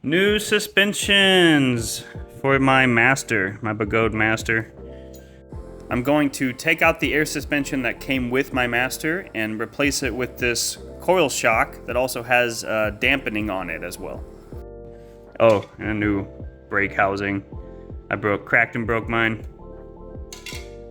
New suspensions for my Master, my Begode Master. I'm going to take out the air suspension that came with my Master and replace it with this coil shock that also has dampening on it as well. Oh, and a new brake housing. I cracked and broke mine.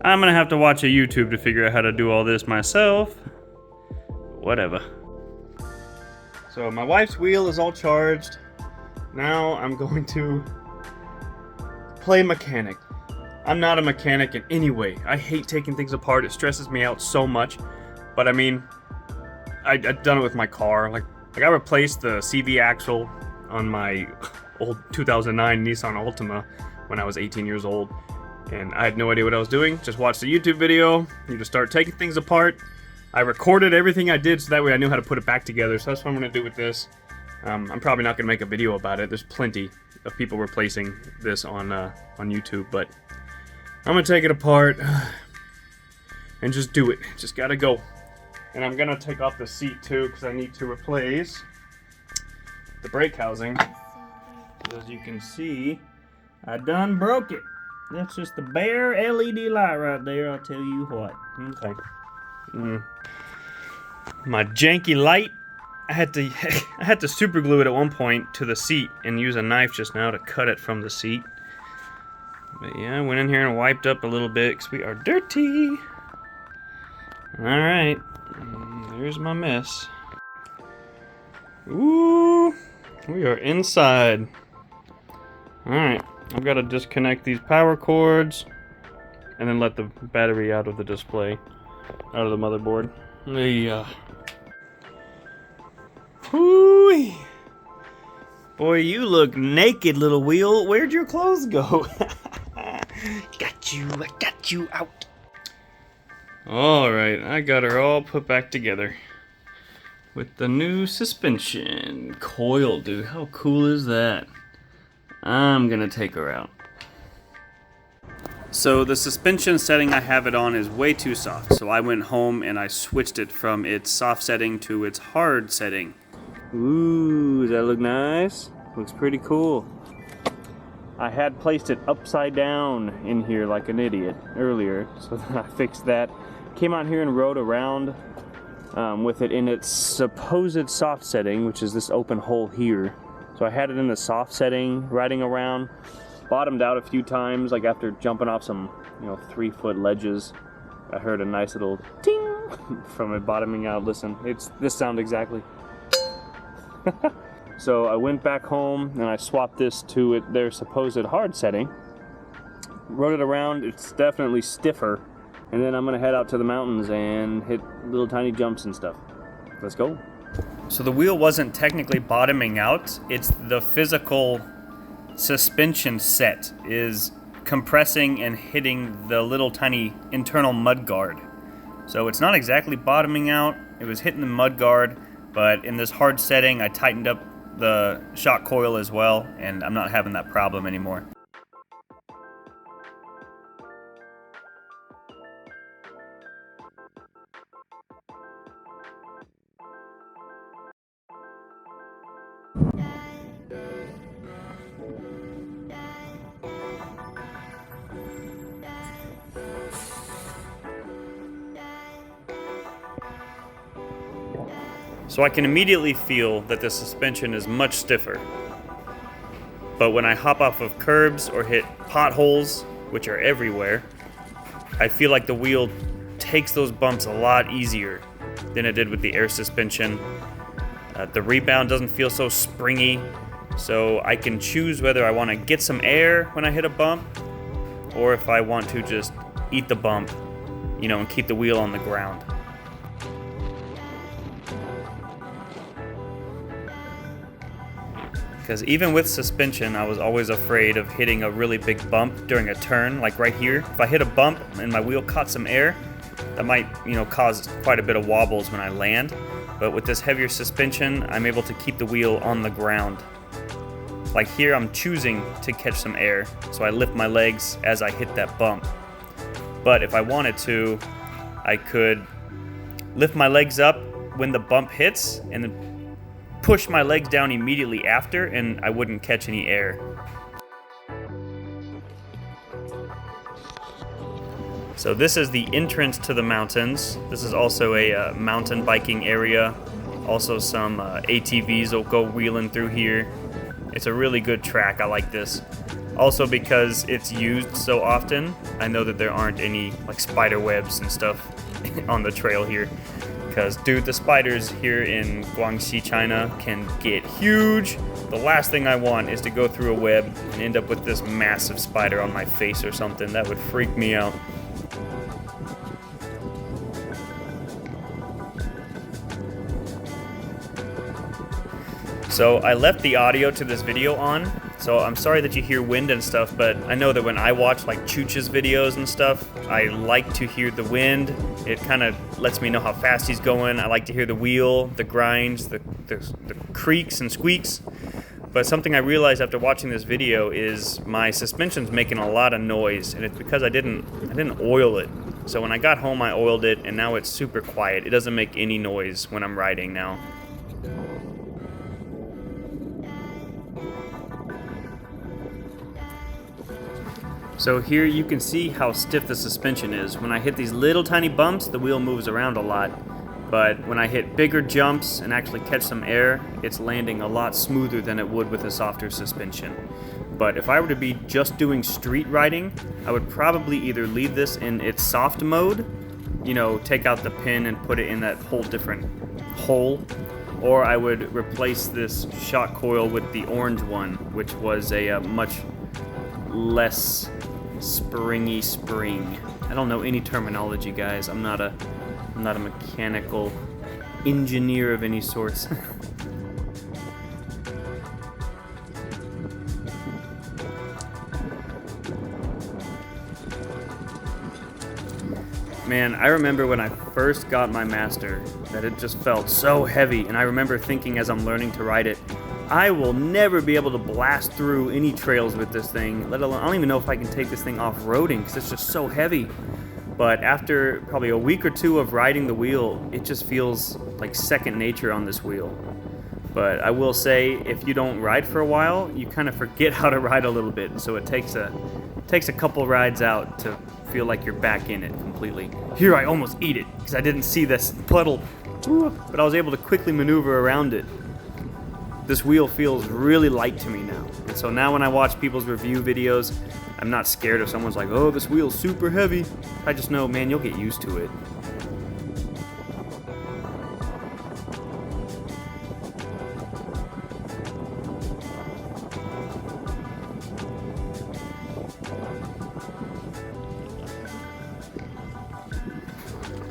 I'm gonna have to watch a YouTube to figure out how to do all this myself. Whatever. So my wife's wheel is all charged. Now I'm going to play mechanic. I'm not a mechanic in any way. I hate taking things apart. It stresses me out so much. But I mean, I've done it with my car. Like I replaced the CV axle on my old 2009 Nissan Altima when I was 18 years old. And I had no idea what I was doing. Just watched a YouTube video. You just start taking things apart. I recorded everything I did so that way I knew how to put it back together. So that's what I'm going to do with this. I'm probably not going to make a video about it. There's plenty of people replacing this on YouTube, but I'm going to take it apart and just do it. Just got to go. And I'm going to take off the seat too because I need to replace the brake housing. As you can see, I done broke it. That's just the bare LED light right there, I'll tell you what. Okay. My janky light. I had to super glue it at one point to the seat and use a knife just now to cut it from the seat. But yeah, I went in here and wiped up a little bit because we are dirty. Alright, there's my mess. Ooh, we are inside. Alright, I've got to disconnect these power cords and then let the battery out of the display, out of the motherboard. Whoo! Boy, you look naked, little wheel. Where'd your clothes go? Got you, I got you out. Alright, I got her all put back together. With the new suspension coil, dude. How cool is that? I'm gonna take her out. So the suspension setting I have it on is way too soft. So I went home and I switched it from its soft setting to its hard setting. Ooh, does that look nice? Looks pretty cool. I had placed it upside down in here like an idiot earlier, so then I fixed that. Came out here and rode around with it in its supposed soft setting, which is this open hole here. So I had it in the soft setting, riding around, bottomed out a few times, like after jumping off some, 3-foot ledges. I heard a nice little ting from it bottoming out. Listen, it's this sound exactly. So I went back home and I swapped this to their supposed hard setting. Rode it around, it's definitely stiffer. And then I'm gonna head out to the mountains and hit little tiny jumps and stuff. Let's go. So the wheel wasn't technically bottoming out, it's the physical suspension set is compressing and hitting the little tiny internal mud guard. So it's not exactly bottoming out, it was hitting the mud guard. But in this hard setting, I tightened up the shock coil as well, and I'm not having that problem anymore. So I can immediately feel that the suspension is much stiffer. But when I hop off of curbs or hit potholes, which are everywhere, I feel like the wheel takes those bumps a lot easier than it did with the air suspension. The rebound doesn't feel so springy, so I can choose whether I want to get some air when I hit a bump, or if I want to just eat the bump, and keep the wheel on the ground. Because even with suspension, I was always afraid of hitting a really big bump during a turn, like right here. If I hit a bump and my wheel caught some air, that might, cause quite a bit of wobbles when I land. But with this heavier suspension, I'm able to keep the wheel on the ground. Like here, I'm choosing to catch some air, so I lift my legs as I hit that bump. But if I wanted to, I could lift my legs up when the bump hits and then push my legs down immediately after and I wouldn't catch any air. So this is the entrance to the mountains. This is also a mountain biking area. Also some ATVs will go wheeling through here. It's a really good track, I like this. Also because it's used so often, I know that there aren't any like spider webs and stuff on the trail here. Because dude, the spiders here in Guangxi China can get huge. The last thing I want is to go through a web and end up with this massive spider on my face or something. That would freak me out. So I left the audio to this video on, so I'm sorry that you hear wind and stuff, but I know that when I watch like Chooch's videos and stuff, I like to hear the wind. It kind of lets me know how fast he's going. I like to hear the wheel, the grinds, the creaks and squeaks. But something I realized after watching this video is my suspension's making a lot of noise, and it's because I didn't oil it. So when I got home, I oiled it, and now it's super quiet. It doesn't make any noise when I'm riding now. So here you can see how stiff the suspension is. When I hit these little tiny bumps, the wheel moves around a lot. But when I hit bigger jumps and actually catch some air, it's landing a lot smoother than it would with a softer suspension. But if I were to be just doing street riding, I would probably either leave this in its soft mode, you know, take out the pin and put it in that whole different hole, or I would replace this shock coil with the orange one, which was a much less springy spring. I don't know any terminology, guys. I'm not a mechanical engineer of any sorts. Man, I remember when I first got my Master that it just felt so heavy, and I remember thinking as I'm learning to ride it, I will never be able to blast through any trails with this thing, let alone, I don't even know if I can take this thing off-roading because it's just so heavy. But after probably a week or two of riding the wheel, it just feels like second nature on this wheel. But I will say, if you don't ride for a while, you kind of forget how to ride a little bit. So it takes a couple rides out to feel like you're back in it completely. Here I almost eat it because I didn't see this puddle, but I was able to quickly maneuver around it. This wheel feels really light to me now. And so now when I watch people's review videos, I'm not scared if someone's like, oh, this wheel's super heavy. I just know, man, you'll get used to it.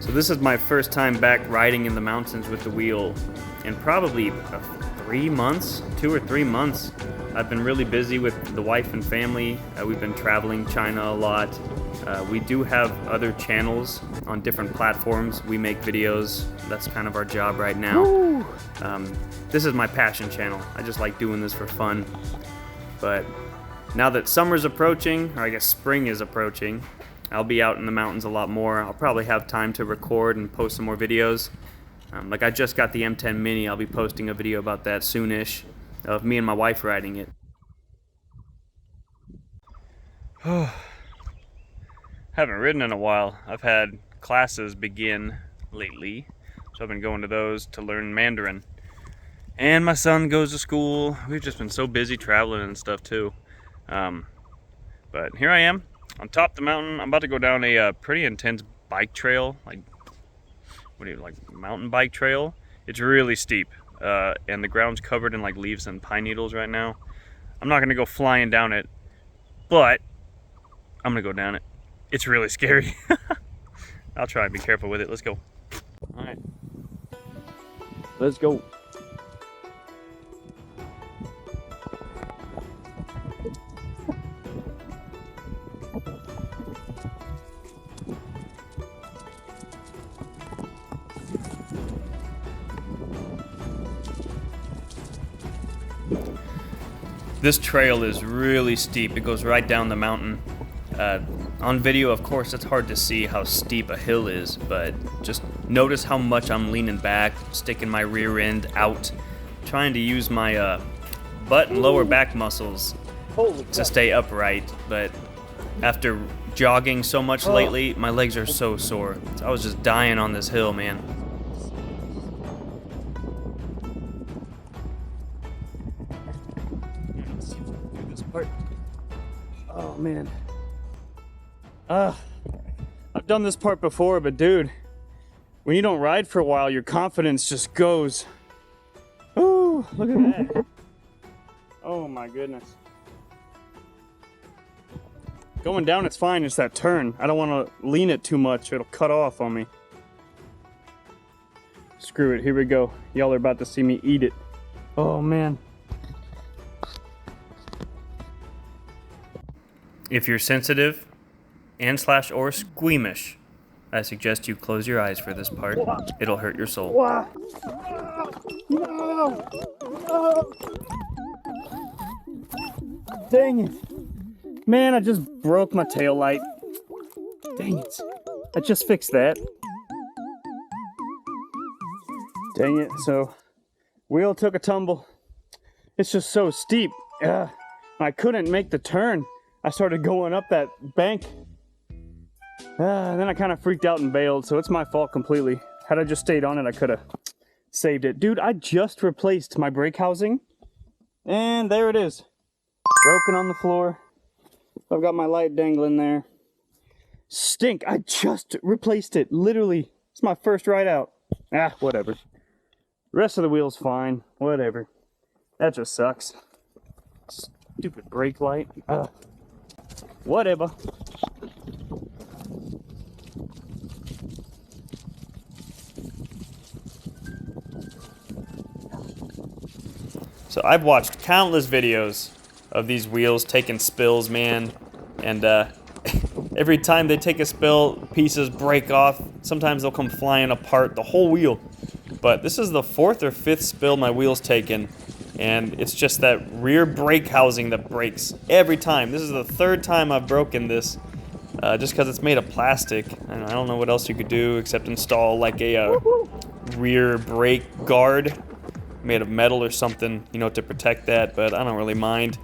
So this is my first time back riding in the mountains with the wheel in probably 3 months, 2 or 3 months. I've been really busy with the wife and family. We've been traveling China a lot. We do have other channels on different platforms. We make videos. That's kind of our job right now. This is my passion channel. I just like doing this for fun. But now that summer's approaching, or I guess spring is approaching, I'll be out in the mountains a lot more. I'll probably have time to record and post some more videos. Like I just got the M10 Mini. I'll be posting a video about that soonish of me and my wife riding it. Haven't ridden in a while. I've had classes begin lately, so I've been going to those to learn Mandarin. And my son goes to school. We've just been so busy traveling and stuff too. But here I am on top of the mountain. I'm about to go down a pretty intense bike trail, like mountain bike trail. It's really steep, and the ground's covered in like leaves and pine needles right now. I'm not gonna go flying down it, but I'm gonna go down it. It's really scary. I'll try and be careful with it. Let's go. All right, let's go. This trail is really steep. It goes right down the mountain. On video, of course, it's hard to see how steep a hill is, but just notice how much I'm leaning back, sticking my rear end out, trying to use my butt and lower back muscles to stay upright, but after jogging so much lately, my legs are so sore. So I was just dying on this hill, man. Oh man. I've done this part before, but dude, when you don't ride for a while, your confidence just goes. Ooh, look at that. Oh my goodness. Going down, it's fine. It's that turn. I don't want to lean it too much. It'll cut off on me. Screw it. Here we go. Y'all are about to see me eat it. Oh, man. If you're sensitive and/or squeamish, I suggest you close your eyes for this part. It'll hurt your soul. No! No! Dang it. Man, I just broke my tail light. Dang it. I just fixed that. Dang it. So, wheel took a tumble. It's just so steep. I couldn't make the turn. I started going up that bank. And then I kind of freaked out and bailed, so it's my fault completely. Had I just stayed on it, I could have saved it. Dude, I just replaced my brake housing. And there it is. Broken on the floor. I've got my light dangling there. Stink. I just replaced it. Literally. It's my first ride out. Whatever. The rest of the wheel's fine. Whatever. That just sucks. Stupid brake light. Whatever. So I've watched countless videos of these wheels taking spills, man, and every time they take a spill, pieces break off. Sometimes they'll come flying apart, the whole wheel. But this is the 4th or 5th spill my wheel's taken, and it's just that rear brake housing that breaks every time. This is the 3rd time I've broken this, just because it's made of plastic. I don't know what else you could do except install like a rear brake guard made of metal or something, you know, to protect that, but I don't really mind.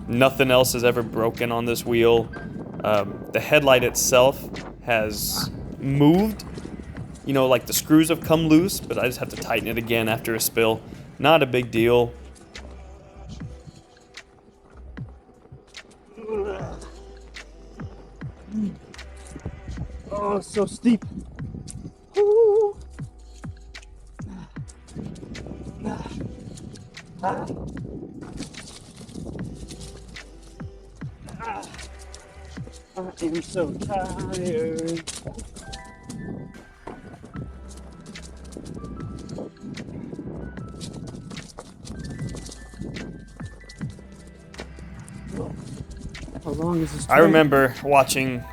Nothing else has ever broken on this wheel. The headlight itself has moved. You know, like the screws have come loose, but I just have to tighten it again after a spill. Not a big deal. Oh, it's so steep. Ooh. I am so tired. How long is this train? I remember watching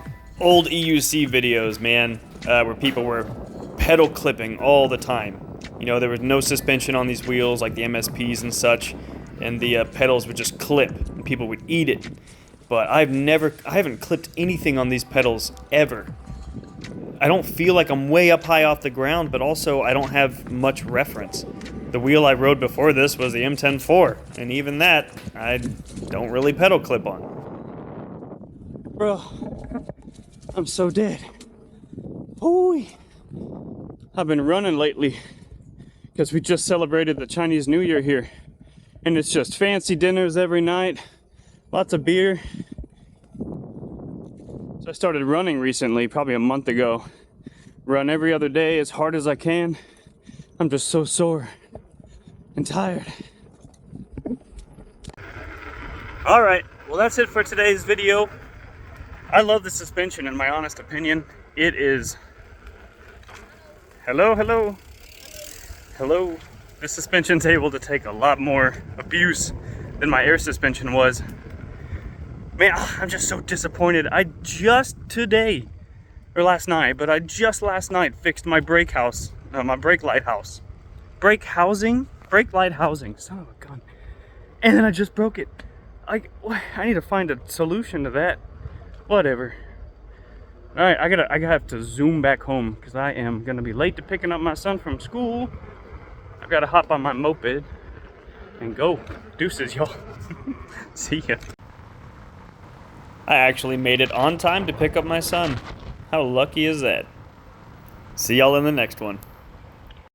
old EUC videos, man, where people were pedal clipping all the time. You know, there was no suspension on these wheels like the MSPs and such, and the pedals would just clip, and people would eat it. But I haven't clipped anything on these pedals ever. I don't feel like I'm way up high off the ground, but also I don't have much reference. The wheel I rode before this was the M10-4, and even that, I don't really pedal clip on. Bro, I'm so dead. Ooh. I've been running lately because we just celebrated the Chinese New Year here, and it's just fancy dinners every night. Lots of beer. So I started running recently, probably a month ago. Run every other day as hard as I can. I'm just so sore and tired. All right, well that's it for today's video. I love the suspension, in my honest opinion. It is... Hello, hello. Hello. This suspension's able to take a lot more abuse than my air suspension was. Man, I'm just so disappointed. I just today, or last night, but I just last night fixed my brake house, my brake light house. Brake housing? Brake light housing, son of a gun. And then I just broke it. I need to find a solution to that. Whatever. All right, I have to zoom back home because I am gonna be late to picking up my son from school. I've got to hop on my moped and go. Deuces, y'all. See ya. I actually made it on time to pick up my son. How lucky is that? See y'all in the next one.